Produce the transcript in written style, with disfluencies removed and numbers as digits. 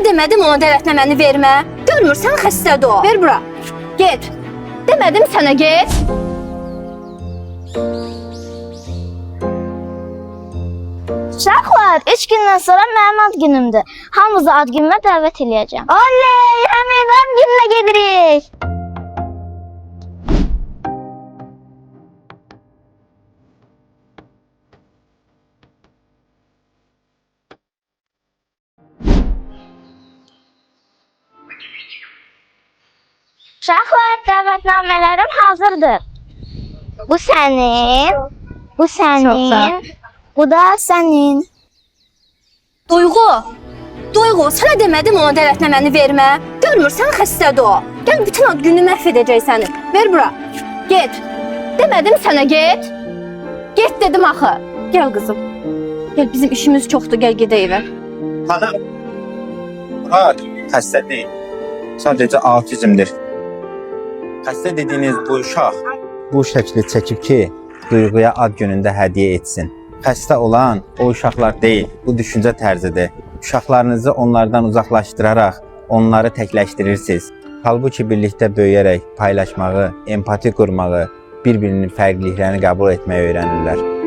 demədim ona dəvətnaməni vermə. Görmürsən xəstədir o. Ver bura. Get. Demədim sənə get. Uşaqlar, 3 gündən sonra mənim ad günümdür. Hamınızı ad günümə dəvət eləyəcəm. Oley! Həmin ad gününə gedirik. Uşaqlar, dəvətnamələrim hazırdır. Bu sənin, bu sənin, bu da sənin. Duyğu, sənə demədim ona dəvətnaməni vermə. Görmürsən xəstədir o. Gəl bütün ad gününü məhv edəcək səni. Ver bura. Get. Demədim sənə get. Get dedim axı. Gəl qızım. Gəl bizim işimiz çoxdur, gəl gedək evə. Xanım, Murat xəstə deyil. Sadəcə autizmdir. Xəstə dediyiniz bu uşaq bu şəkli çəkib ki, Duyğuya ad günündə hədiyyə etsin. Xəstə olan o uşaqlar deyil, bu düşüncə tərzidir. Uşaqlarınızı onlardan uzaqlaşdıraraq onları təkləşdirirsiniz. Halbuki birlikdə böyüyərək paylaşmağı, empati qurmağı, bir-birinin fərqliliklərini qəbul etməyi öyrənirlər.